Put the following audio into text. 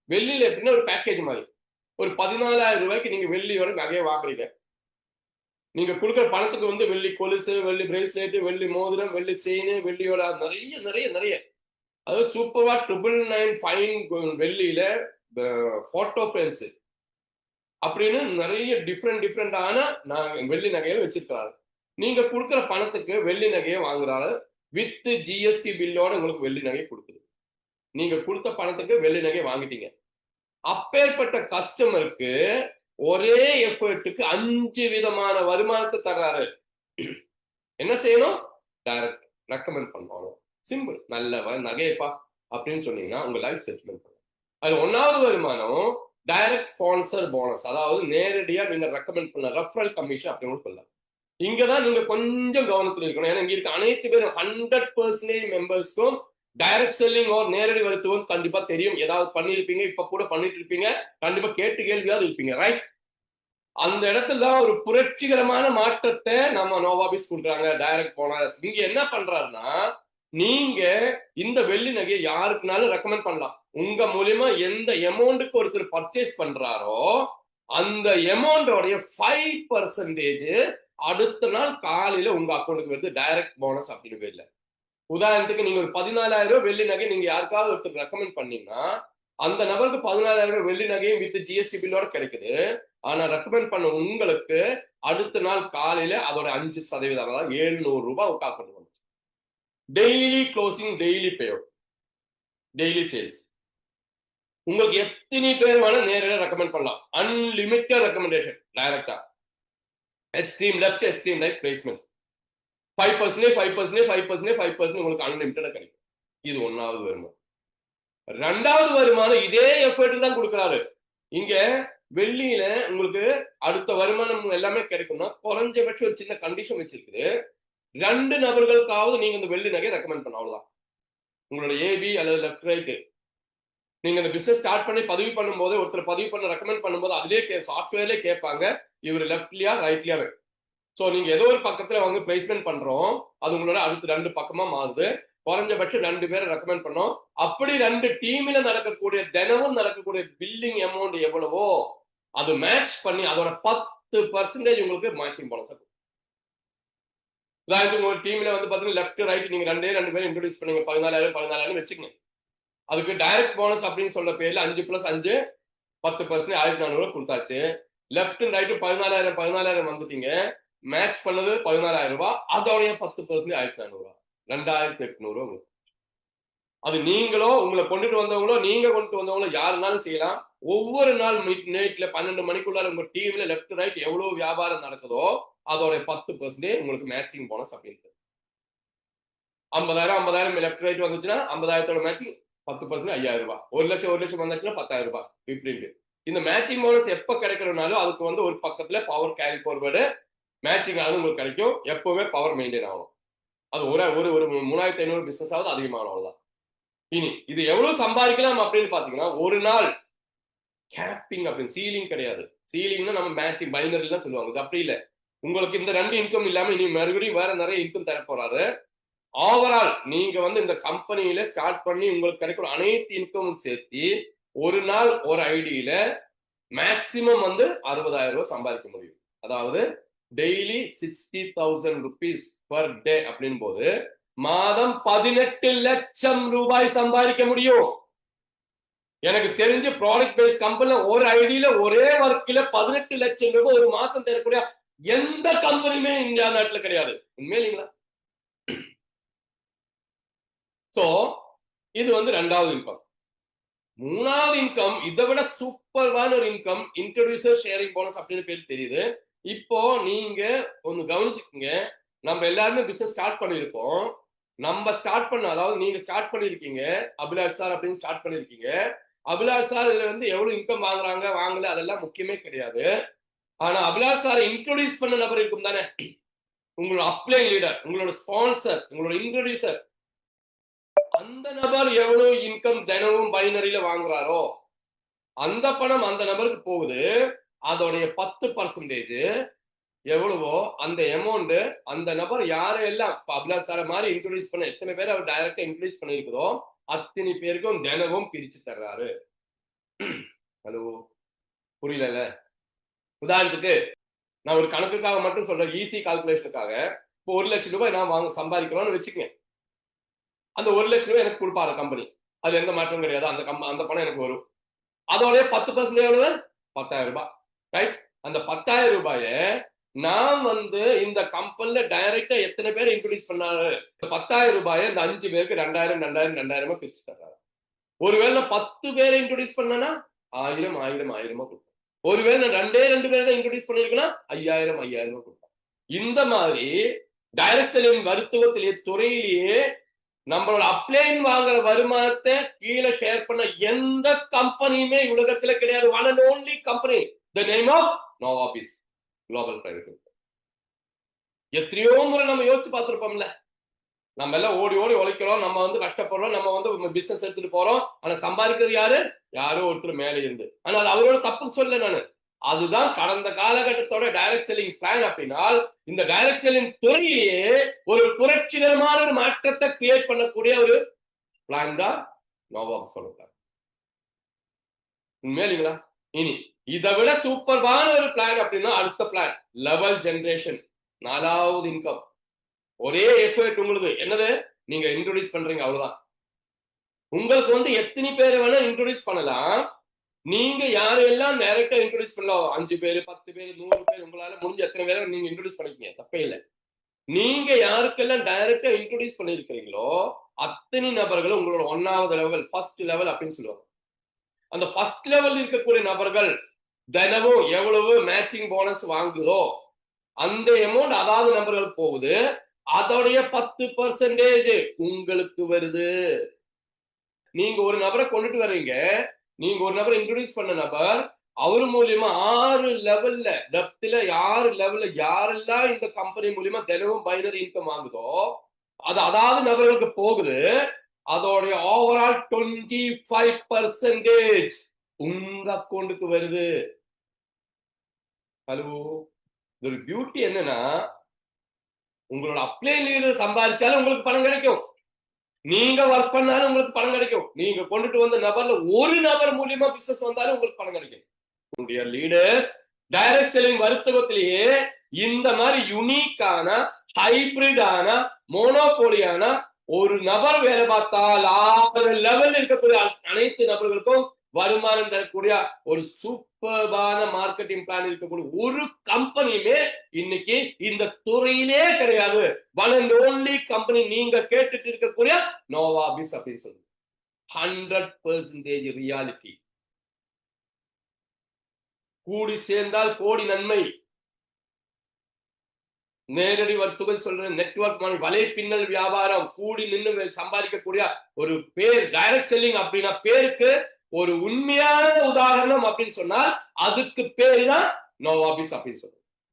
வெள்ளியில எப்படின்னா ஒரு பேக்கேஜ் மாதிரி. ஒரு 14,000 ரூபாய்க்கு நீங்க வெள்ளியோட நகையை வாங்குறீங்க. நீங்க கொடுக்குற பணத்துக்கு வந்து வெள்ளி கொலுசு, வெள்ளி பிரேஸ்லெட், வெள்ளி மோதிரம், வெள்ளி செயின், வெள்ளியோட நிறைய நிறைய நிறைய அதாவது சூப்பர்வா 999 ஃபைன் வெள்ளியில போட்டோ ஃப்ரேம்ஸ் அப்படின்னு நிறைய டிஃப்ரெண்டான வெள்ளி நகையை வச்சிருக்கிறாரு. நீங்க கொடுக்குற பணத்துக்கு வெள்ளி நகையை வாங்குறாரு. வித் ஜிஎஸ்டி பில்லோட உங்களுக்கு வெள்ளி நகை கொடுக்குது. நீங்க கொடுத்த பணத்துக்கு வெள்ளி நகை வாங்கிட்டீங்க. அப்பேற்பட்ட கஸ்டமருக்கு ஒரே எஃபர்ட்டுக்கு 5 விதமான வருமானத்தை தர்றாரு. என்ன செய்யணும்? டைரக்ட் ரெக்கமெண்ட் பண்ணணும். சிம்பிள். நல்ல நகையப்பா அப்படின்னு சொன்னீங்கன்னா உங்க லைஃப் செட்டில்மெண்ட் பண்ணும். அது 1வது வருமானம் டைரக்ட் ஸ்பான்சர் போனஸ். அதாவது நேரடியா நீங்க ரெக்கமெண்ட் பண்ண ரெஃபரல் கமிஷன் அப்படின்னு சொல்லலாம். இங்கதான் நீங்க கொஞ்சம் கவனத்தில் இருக்கணும். ஏன்னா இங்க இருக்க அனைத்து பேரும் 100% மெம்பர்ஸ்க்கும் டைரக்ட் செல்லிங் ஓர் நேரடி வர்த்தகம் கண்டிப்பா தெரியும். ஏதாவது பண்ணிருப்பீங்க, இப்ப கூட பண்ணிட்டு இருப்பீங்க, கண்டிப்பா கேட்டு கேள்வியாவது இருப்பீங்க, ரைட்? அந்த இடத்துல தான் ஒரு புரட்சிகரமான மாற்றத்தை நம்ம நோவாபிஸ் கொடுக்குறாங்க. Direct bonus. நீங்க என்ன பண்றாருன்னா, நீங்க இந்த வெள்ளி நகையை யாருக்குனாலும் ரெக்கமெண்ட் பண்ணலாம். உங்க மூலியமா எந்த அமௌண்ட்டுக்கு ஒருத்தர் பர்ச்சேஸ் பண்றாரோ அந்த அமௌண்டோடைய 5% அடுத்த நாள் காலையில உங்க அக்கௌண்ட்டுக்கு வருது. டைரக்ட் போனஸ் அப்படின்னு பேர்ல. உதாரணத்துக்கு நீங்க ஒரு 14,000 ரூபாய் வெள்ளி நகை நீங்க யாருக்காவது ஒருத்தர் ரெக்கமெண்ட் பண்ணீங்கன்னா அந்த நபருக்கு 14,000 ரூபாய் வெள்ளி நகையும் வித் ஜிஎஸ்டி பில்லோட கிடைக்குது. ஆனா ரெக்கமெண்ட் பண்ண உங்களுக்கு அடுத்த நாள் காலையில அதோட 5% அதாவது 700 ரூபாய் உங்க அக்கௌண்ட் வந்துச்சு. Daily closing, daily pay out, daily sales. உங்களுக்கு எத்தனை பேர் வேணா நேரடியாக ரெக்கமெண்ட் பண்ணலாம். அன்லிமிட்டட் ரெக்கமெண்டேஷன் டைரக்டா. Extreme left, extreme right placement. 5% 5% 5% 5% உங்களுக்கு அன்லிமிட்டடா கிடைக்கும். இது 1வது வருமானம். 2வது வருமானம் இதே எஃபர்ட் தான் கொடுக்குறாரு. இங்க வெள்ளியில உங்களுக்கு அடுத்த வருமானம் எல்லாமே கிடைக்கும்னா குறைஞ்சபட்சம் ஒரு சின்ன கண்டிஷன் வச்சிருக்குது. 2 நபர்களுக்காவது நீங்க இந்த வெள்ளி நகையை ரெக்கமெண்ட் பண்ண, அவ்வளவுதான். உங்களோட ஏபி அல்லது லெஃப்ட் ரைட் நீங்க இந்த பிசினஸ் ஸ்டார்ட் பண்ணி பதிவு பண்ணும்போது ஒருத்தர் பதிவு பண்ண ரெக்கமெண்ட் பண்ணும்போது அதுலேயே சாஃப்ட்வேர்லேயே கேட்பாங்க இவர் லெஃப்ட்லியா ரைட்லியா. ஸோ நீங்க ஏதோ ஒரு பக்கத்துல வந்து பிளேஸ்மெண்ட் பண்றோம், அது உங்களோட அடுத்து 2 பக்கமா மாறுது. குறைஞ்சபட்சம் 2 பேரை ரெக்கமெண்ட் பண்ணோம். அப்படி 2 டீம்ல நடக்கக்கூடிய தினமும் நடக்கக்கூடிய பில்லிங் அமௌண்ட் எவ்வளவோ அது மேட்ச் பண்ணி அதோட 10% உங்களுக்கு மேட்சிங் போனஸ். உதாரணத்துக்கு ஒரு டீம்ல வந்து பாத்தீங்கன்னா லெஃப்ட் ரைட் நீங்க 2 பேரும் இன்ட்ரோடியூஸ் பண்ணீங்க, 14,000 வச்சுக்கங்க. அதுக்கு டைரக்ட் போனஸ் அப்படின்னு சொல்ற பேர்ல 5+5 10% 1,400 கொடுத்தாச்சு. லெஃப்ட் ரைட் 14,000 வந்துட்டீங்க. மேட்ச் பண்ணது 14,000 ரூபாய். அதோடைய 10% 1,400, 2,800. அது நீங்களோ உங்களை கொண்டுட்டு வந்தவங்களோ நீங்க கொண்டு வந்தவங்களோ யாருனாலும் செய்யலாம். ஒவ்வொரு நாள் மிட் நைட்ல 12 மணிக்குள்ள உங்க டீம்ல லெஃப்ட் ரைட் எவ்வளவு வியாபாரம் நடக்குதோ அதோட 10% உங்களுக்கு மேட்சிங் போனஸ் அப்படின்னு. 50,000 லெஃப்ட் ரைட் வந்துச்சுன்னா 50,000 மேட்சிங் 10% 5,000 ரூபாய். 1,00,000 வந்துச்சுன்னா 10,000 ரூபாய். இப்படி இந்த மேட்சிங் போனஸ் எப்ப கிடைக்கிறனாலும் அதுக்கு வந்து ஒரு பக்கத்துல பவர் கேரி ஃபார்வர்டு மேட்சிங் ஆகுது உங்களுக்கு கிடைக்கும். எப்பவுமே பவர் மெயின்டைன் ஆகும். அது ஒரு ஒரு 3,500 பிசினஸ் ஆகுது அதிகமான அவ்வளவுதான். இனி இது எவ்வளவு சம்பாதிக்கலாம் அப்படின்னு பாத்தீங்கன்னா ஒரு நாள் கேப்பிங் அப்படின்னு சீலிங் கிடையாது. சீலிங்னா நம்ம மேட்சிங் பைனரி தான் சொல்லுவாங்க. இது அப்படி இல்லை. உங்களுக்கு இந்த 2 இன்கம் இல்லாம இனி மறுபடியும் வேற நிறைய இன்கம் தர போறாரு. ஓவரால் நீங்க வந்து இந்த கம்பெனியில ஸ்டார்ட் பண்ணி உங்களுக்கு கிடைக்கிற அனைத்து இன்கமும் சேர்த்து ஒரு நாள் ஒரு ஐடியில மேக்சிமம் வந்து 60,000 ரூபாய் சம்பாதிக்க முடியும். அதாவது டெய்லி 60,000 rupees பர் டே அப்படின் போது மாதம் 18 லட்சம் ரூபாய் சம்பாதிக்க முடியும். எனக்கு தெரிஞ்ச ப்ராடக்ட் பேஸ் கம்பெனில ஒரு ஐடியில ஒரே ஒர்க்கில 18 லட்சம் ரூபாய் ஒரு மாசம் தரக்கூடிய எந்த கம்பெனியுமே இந்தியா நாட்டுல கிடையாது. உண்மை இல்லைங்களா? சோ இது வந்து 2வது இன்கம். 3வது இன்கம் இதை விட சூப்பர்வான ஒரு இன்கம், இன்ட்ரோடியூசர் ஷேரிங் போனஸ் அப்படின்னு பேர் தெரியுது. இப்போ நீங்க ஒன்னு கவனிச்சுக்கோங்க. நம்ம எல்லாருமே பிசினஸ் ஸ்டார்ட் பண்ணிருக்கோம். நம்ம ஸ்டார்ட் பண்ண அதாவது நீங்க ஸ்டார்ட் பண்ணிருக்கீங்க அபிலாஷ் சார் அப்படின்னு ஸ்டார்ட் பண்ணிருக்கீங்க. அபிலாஷ் சார் இதுல வந்து எவ்வளவு இன்கம் வாங்குறாங்க வாங்கல அதெல்லாம் முக்கியமே கிடையாது. ஆனா அபிலாஷ் சார் இன்ட்ரோடியூஸ் பண்ண நபர் இருக்கும் தானே, உங்களோட அப்ளை லீடர், உங்களோட ஸ்பான்சர், உங்களோட இன்ட்ரோடியூசர், அந்த நபர் எவ்வளவு இன்கம் தினமும் பைனரியில வாங்குறாரோ அந்த பணம் அந்த நபருக்கு போகுது. அதோடைய 10% எவ்வளவோ அந்த அமௌண்ட் அந்த நபர் யாரெல்லாம் அபிலாஷ் சார மாதிரி இன்ட்ரோடியூஸ் பண்ண எத்தனை பேர் அவர் டைரக்டா இன்ட்ரோடியூஸ் பண்ணிருக்கிறோம் அத்தனை பேருக்கும் தினமும் பிரிச்சு தர்றாரு. ஹலோ, புரியல? உதாரணத்துக்கு நான் ஒரு கணக்குக்காக மட்டும் சொல்றேன், ஈஸி கால்குலேஷனுக்காக. இப்போ 1 லட்சம் ரூபாய் நான் சம்பாதிக்கிறோம்னு வச்சுக்கங்க. அந்த 1 லட்சம் ரூபாய் எனக்கு கொடுப்பாரு கம்பெனி. அது எந்த மாற்றம் கிடையாது. அந்த பணம் எனக்கு வரும். அதோட 10% எவ்வளவு? 10,000 ரூபாய். ரைட்? அந்த 10,000 ரூபாய நான் இந்த கம்பெனில டைரக்டா எத்தனை பேர் இன்ட்ரோடியூஸ் பண்ணாரு? 10,000 ரூபாய இந்த 5 பேருக்கு 2000 2000 2000 பிரிச்சு தர்றாரு. ஒருவேளை 10 பேரை இன்ட்ரோடியூஸ் பண்ணனா 1000 1000 1000 கொடுப்பேன். ஒருவேளை நான் 2 பேரை தான் இன்ட்ரோடியூஸ் பண்ணிருக்கேன்னா 5000 5000 கொடுப்பேன். இந்த மாதிரி டைரக்ட் செல்லிங் வர்த்தகத்திலேயே துறையிலேயே நம்மளோட அப்ளைன் வாங்குற வருமானத்தை கீழே ஷேர் பண்ண எந்த கம்பெனியுமே உலகத்துல கிடையாது. One and only company, the name of Novabiz global private limited. எத்தனையோ முறை நம்ம யோசிச்சு பார்த்திருப்போம்ல. நம்ம எல்லாம் ஓடி ஓடி உழைக்கிறோம், நம்ம கஷ்டப்படுறோம், நம்ம பிசினஸ் எடுத்துட்டு போறோம். ஆனா சம்பாதிக்கிறது யாரோ ஒருத்தர் மேலே இருந்து. ஆனா அது அவரோட தப்புன்னு சொல்ல நானு. அதுதான் கடந்த காலகட்டத்தோட டைரக்ட் செல்லிங் பிளான். அப்படின்னால் இந்த டைரக்ட் செல்லிங் துறையிலேயே ஒரு புரட்சிகரமான ஒரு மாற்றத்தை கிரியேட் பண்ணக்கூடிய ஒரு பிளான் தான் நோவாபிஸ் பிளான். உண்மையிலீங்களா? இனி இதை விட சூப்பர்பான ஒரு பிளான் அப்படின்னா அடுத்த பிளான் லெவல் ஜெனரேஷன், 4வது இன்கம். ஒரே எஃபர்ட் உங்களுக்கு. என்னது? நீங்க இன்ட்ரோடியூஸ் பண்றீங்க, அவ்வளவுதான். உங்களுக்கு எத்தனை பேரை வேணா இன்ட்ரோடியூஸ் பண்ணலாம். நீங்க யாரெல்லாம் டைரக்டா இன்ட்ரோடியூஸ் பண்ணலாம், 5 பேர் 10 பேர் 100 பேர், உங்களால முடிஞ்ச எத்தனை பேரை நீங்க இன்ட்ரோடியூஸ் பண்ணிக்கீங்க, தப்பே இல்லை. நீங்க யாருக்கெல்லாம் டைரக்டா இன்ட்ரோடியூஸ் பண்ணிருக்கிறீங்களோ அத்தனை நபர்களும் உங்களோட 1வது லெவல், ஃபர்ஸ்ட் லெவல் அப்படின்னு சொல்லுவாங்க. அந்த ஃபர்ஸ்ட் லெவல் இருக்கக்கூடிய நபர்கள் தினமும் எவ்வளவு மேட்சிங் போனஸ் வாங்குதோ அந்த அமௌண்ட் அதாவது நபர்கள் போகுது. அதோடைய 10% உங்களுக்கு வருது. நீங்க ஒரு நபரை கொண்டுட்டு வர்றீங்க, நீங்க ஒரு நபரை இன்ட்ரோடியூஸ் பண்ண நபர் அவர் மூலியமா 6 லெவல்ல டெப்த்ல 6 லெவல்ல யாரெல்லாம் இந்த கம்பெனி மூலியமா தினமும் பைனரி இன்கம் வாங்குதோ அது அதாவது நபர்களுக்கு போகுது. அதோடைய ஓவரால் 25% உங்க அக்கௌண்ட்டுக்கு வருது. ஹலோ, ஒரு பியூட்டி என்னன்னா உங்களோட அப்ளை லீடர் சம்பாதிச்சாலும் உங்களுக்கு பணம் கிடைக்கும், நீங்க ஒர்க் பண்ணாலும் உங்களுக்கு பணம் கிடைக்கும். நீங்க கொண்டுட்டு வந்த நபர்ல ஒரு நபர் மூலியமா பிசினஸ் வந்தாலும் உங்களுக்கு பணம் கிடைக்கும். உங்களுடைய லீடர்ஸ் டைரக்ட் செல்லிங் வர்த்தகத்திலேயே இந்த மாதிரி யுனிக்கான ஹைபிரிடான மோனோபோலியான ஒரு நபர் வேலை பார்த்தால் 6 லெவல் இருக்கக்கூடிய அனைத்து நபர்களுக்கும் வருமானம் தரக்கூடிய ஒரு சூப்பர்பான மார்க்கெட்டிங் பிளான் இருக்கக்கூடிய ஒரு கம்பெனியுமே இன்னைக்கு இந்த துறையிலே கிடையாது. ஒன் அண்ட் ஓன்லி கம்பெனி நீங்க கேட்டுட்டு இருக்கக்கூடிய நோவாபிஸ் அப்படின்னு சொல்லுங்க. 100% ரியாலிட்டி. கூடி சேர்ந்தால் கோடி நன்மை. நேரடி வர்த்தகம் சொல்ற நெட்வொர்க் வலை பின்னல் வியாபாரம், கூடி நின்று சம்பாதிக்கக்கூடிய ஒரு பேர் டைரக்ட் செல்லிங் அப்படின்னா பேருக்கு ஒரு உண்மையான உதாரணம் அப்படின்னு சொன்னால் அதுக்கு பேரு தான் நோவாபிஸ் அப்படின்னு சொல்றோம்.